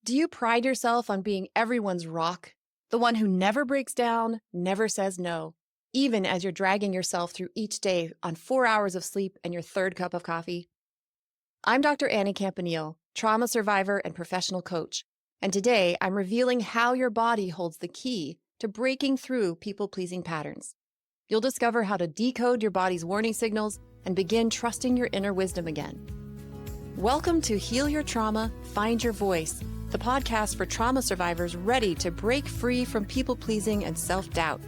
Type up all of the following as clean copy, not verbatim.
Do you pride yourself on being everyone's rock? The one who never breaks down, never says no, even as you're dragging yourself through each day on 4 hours of sleep and your third cup of coffee? I'm Dr. Annie Campanile, trauma survivor and professional coach. And today I'm revealing how your body holds the key to breaking through people-pleasing patterns. You'll discover how to decode your body's warning signals and begin trusting your inner wisdom again. Welcome to Heal Your Trauma, Find Your Voice, the podcast for trauma survivors ready to break free from people-pleasing and self-doubt.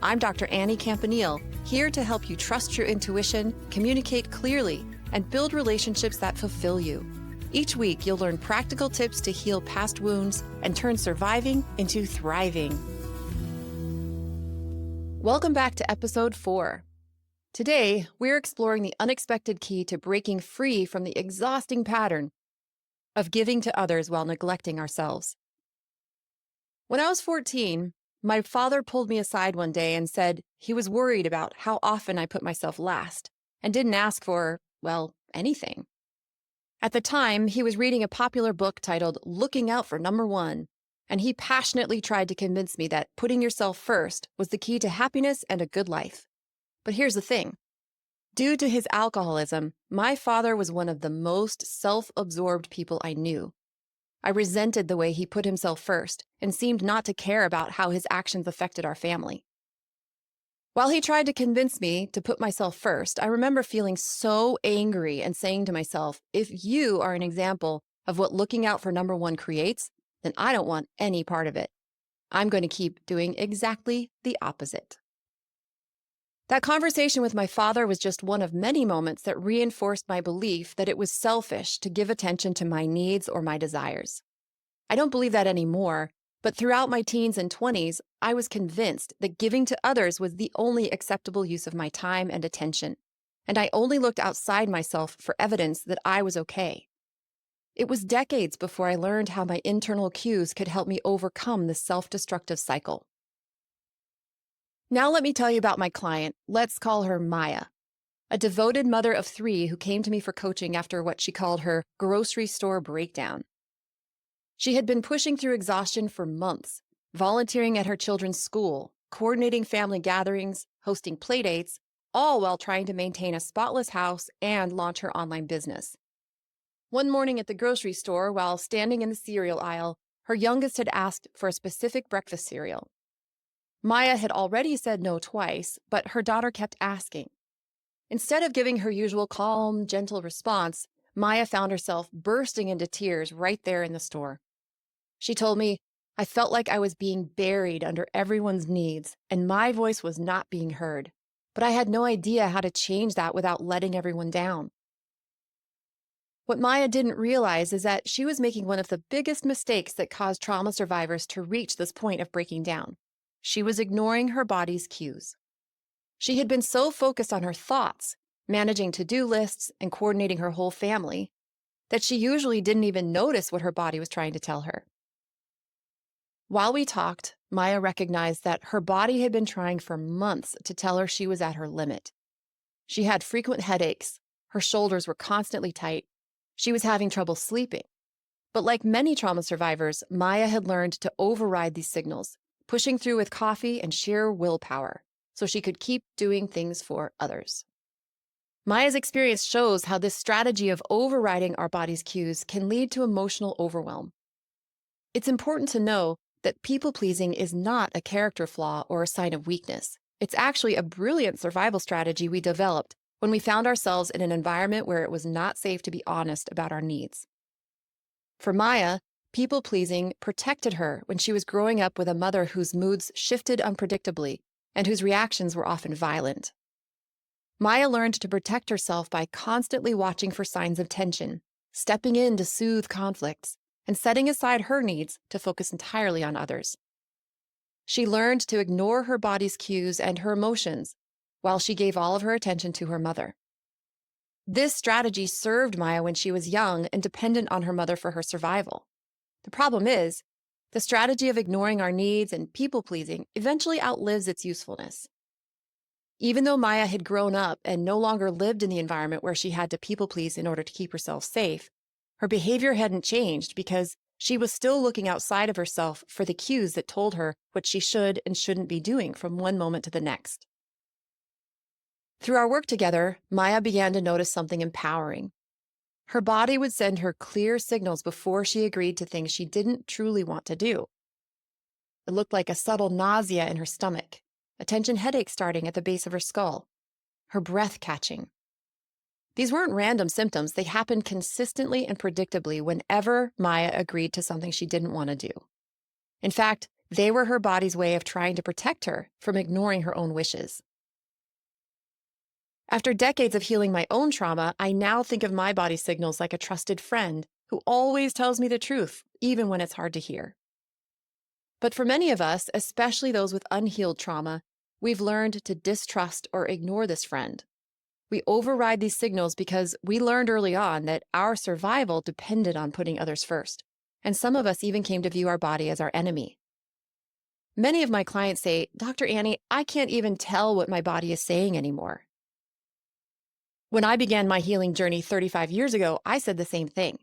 I'm Dr. Annie Campanile, here to help you trust your intuition, communicate clearly, and build relationships that fulfill you. Each week, you'll learn practical tips to heal past wounds and turn surviving into thriving. Welcome back to episode 4. Today, we're exploring the unexpected key to breaking free from the exhausting pattern of giving to others while neglecting ourselves. When I was 14, my father pulled me aside one day and said he was worried about how often I put myself last and didn't ask for, anything. At the time, he was reading a popular book titled Looking Out for Number One, and he passionately tried to convince me that putting yourself first was the key to happiness and a good life. But here's the thing. Due to his alcoholism, my father was one of the most self-absorbed people I knew. I resented the way he put himself first and seemed not to care about how his actions affected our family. While he tried to convince me to put myself first, I remember feeling so angry and saying to myself, if you are an example of what looking out for number one creates, then I don't want any part of it. I'm going to keep doing exactly the opposite. That conversation with my father was just one of many moments that reinforced my belief that it was selfish to give attention to my needs or my desires. I don't believe that anymore, but throughout my teens and 20s, I was convinced that giving to others was the only acceptable use of my time and attention, and I only looked outside myself for evidence that I was okay. It was decades before I learned how my internal cues could help me overcome this self-destructive cycle. Now let me tell you about my client. Let's call her Maya, a devoted mother of 3 who came to me for coaching after what she called her grocery store breakdown. She had been pushing through exhaustion for months, volunteering at her children's school, coordinating family gatherings, hosting playdates, all while trying to maintain a spotless house and launch her online business. One morning at the grocery store, while standing in the cereal aisle, her youngest had asked for a specific breakfast cereal. Maya had already said no twice, but her daughter kept asking. Instead of giving her usual calm, gentle response, Maya found herself bursting into tears right there in the store. She told me, I felt like I was being buried under everyone's needs, and my voice was not being heard. But I had no idea how to change that without letting everyone down. What Maya didn't realize is that she was making one of the biggest mistakes that cause trauma survivors to reach this point of breaking down. She was ignoring her body's cues. She had been so focused on her thoughts, managing to-do lists and coordinating her whole family, that she usually didn't even notice what her body was trying to tell her. While we talked, Maya recognized that her body had been trying for months to tell her she was at her limit. She had frequent headaches, her shoulders were constantly tight, she was having trouble sleeping. But like many trauma survivors, Maya had learned to override these signals, pushing through with coffee and sheer willpower, so she could keep doing things for others. Maya's experience shows how this strategy of overriding our body's cues can lead to emotional overwhelm. It's important to know that people-pleasing is not a character flaw or a sign of weakness. It's actually a brilliant survival strategy we developed when we found ourselves in an environment where it was not safe to be honest about our needs. For Maya, people-pleasing protected her when she was growing up with a mother whose moods shifted unpredictably and whose reactions were often violent. Maya learned to protect herself by constantly watching for signs of tension, stepping in to soothe conflicts, and setting aside her needs to focus entirely on others. She learned to ignore her body's cues and her emotions while she gave all of her attention to her mother. This strategy served Maya when she was young and dependent on her mother for her survival. The problem is, the strategy of ignoring our needs and people-pleasing eventually outlives its usefulness. Even though Maya had grown up and no longer lived in the environment where she had to people-please in order to keep herself safe, her behavior hadn't changed because She was still looking outside of herself for the cues that told her what she should and shouldn't be doing from one moment to the next. Through our work together, Maya began to notice something empowering. Her body would send her clear signals before she agreed to things she didn't truly want to do. It looked like a subtle nausea in her stomach, a tension headache starting at the base of her skull, her breath catching. These weren't random symptoms. They happened consistently and predictably whenever Maya agreed to something she didn't want to do. In fact, they were her body's way of trying to protect her from ignoring her own wishes. After decades of healing my own trauma, I now think of my body's signals like a trusted friend who always tells me the truth, even when it's hard to hear. But for many of us, especially those with unhealed trauma, we've learned to distrust or ignore this friend. We override these signals because we learned early on that our survival depended on putting others first, and some of us even came to view our body as our enemy. Many of my clients say, "Dr. Annie, I can't even tell what my body is saying anymore." When I began my healing journey 35 years ago, I said the same thing.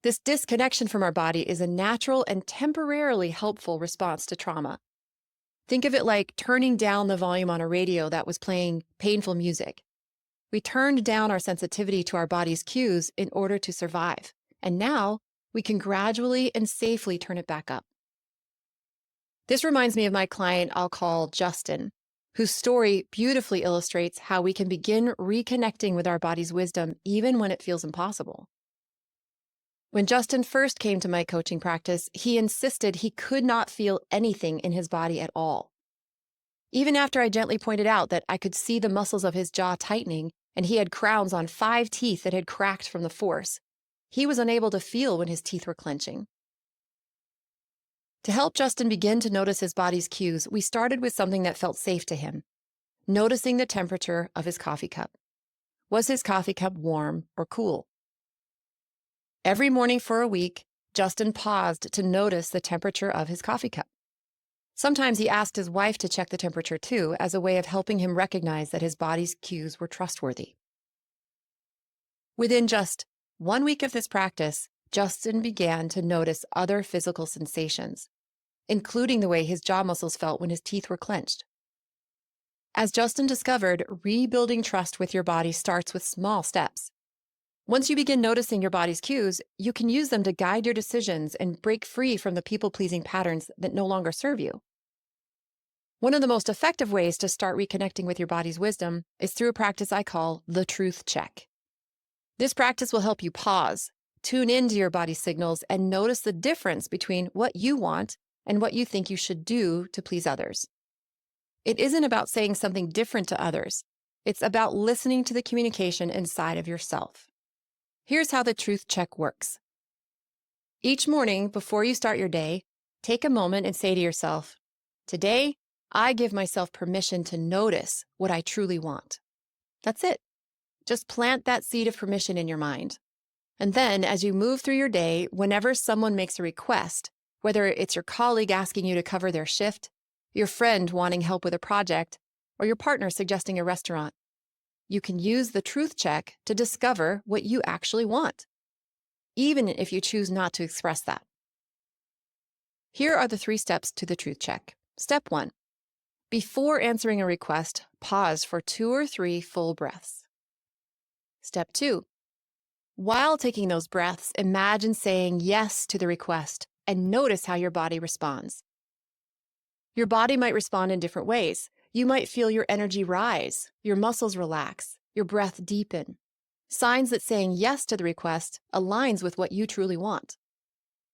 This disconnection from our body is a natural and temporarily helpful response to trauma. Think of it like turning down the volume on a radio that was playing painful music. We turned down our sensitivity to our body's cues in order to survive, and now we can gradually and safely turn it back up. This reminds me of my client I'll call Justin, whose story beautifully illustrates how we can begin reconnecting with our body's wisdom even when it feels impossible. When Justin first came to my coaching practice, he insisted he could not feel anything in his body at all. Even after I gently pointed out that I could see the muscles of his jaw tightening and he had crowns on 5 teeth that had cracked from the force, he was unable to feel when his teeth were clenching. To help Justin begin to notice his body's cues, we started with something that felt safe to him, noticing the temperature of his coffee cup. Was his coffee cup warm or cool? Every morning for a week, Justin paused to notice the temperature of his coffee cup. Sometimes he asked his wife to check the temperature too, as a way of helping him recognize that his body's cues were trustworthy. Within just 1 week of this practice, Justin began to notice other physical sensations, including the way his jaw muscles felt when his teeth were clenched. As Justin discovered, rebuilding trust with your body starts with small steps. Once you begin noticing your body's cues, you can use them to guide your decisions and break free from the people-pleasing patterns that no longer serve you. One of the most effective ways to start reconnecting with your body's wisdom is through a practice I call the truth check. This practice will help you pause, tune into your body's signals, and notice the difference between what you want and what you think you should do to please others. It isn't about saying something different to others. It's about listening to the communication inside of yourself. Here's how the truth check works. Each morning, before you start your day, take a moment and say to yourself, "Today, I give myself permission to notice what I truly want." That's it. Just plant that seed of permission in your mind. And then, as you move through your day, whenever someone makes a request, whether it's your colleague asking you to cover their shift, your friend wanting help with a project, or your partner suggesting a restaurant, you can use the truth check to discover what you actually want, even if you choose not to express that. Here are the 3 steps to the truth check. Step 1. Before answering a request, pause for 2 or 3 full breaths. Step 2. While taking those breaths, imagine saying yes to the request and notice how your body responds. Your body might respond in different ways. You might feel your energy rise, your muscles relax, your breath deepen. Signs that saying yes to the request aligns with what you truly want.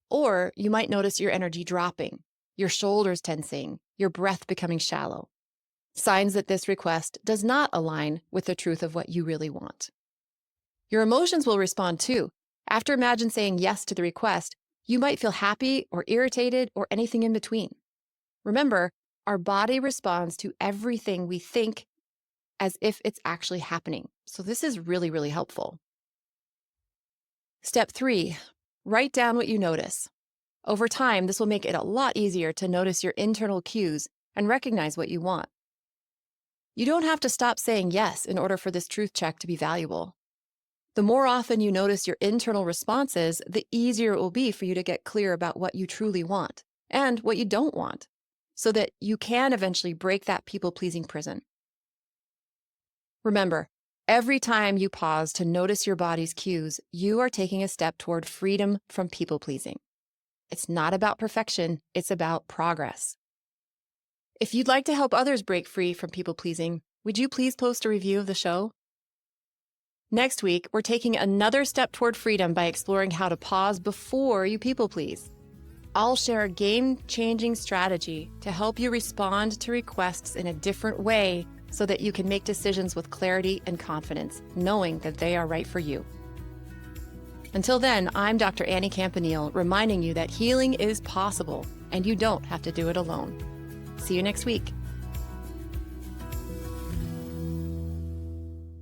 Or you might notice your energy dropping, your shoulders tensing, your breath becoming shallow. Signs that this request does not align with the truth of what you really want. Your emotions will respond too. After imagine saying yes to the request, you might feel happy or irritated or anything in between. Remember, our body responds to everything we think as if it's actually happening. So this is really, really helpful. Step 3, write down what you notice. Over time, this will make it a lot easier to notice your internal cues and recognize what you want. You don't have to stop saying yes in order for this truth check to be valuable. The more often you notice your internal responses, the easier it will be for you to get clear about what you truly want and what you don't want, so that you can eventually break that people-pleasing prison. Remember, every time you pause to notice your body's cues, you are taking a step toward freedom from people-pleasing. It's not about perfection, it's about progress. If you'd like to help others break free from people-pleasing, would you please post a review of the show? Next week, we're taking another step toward freedom by exploring how to pause before you people-please. I'll share a game-changing strategy to help you respond to requests in a different way so that you can make decisions with clarity and confidence, knowing that they are right for you. Until then, I'm Dr. Annie Campanile, reminding you that healing is possible and you don't have to do it alone. See you next week.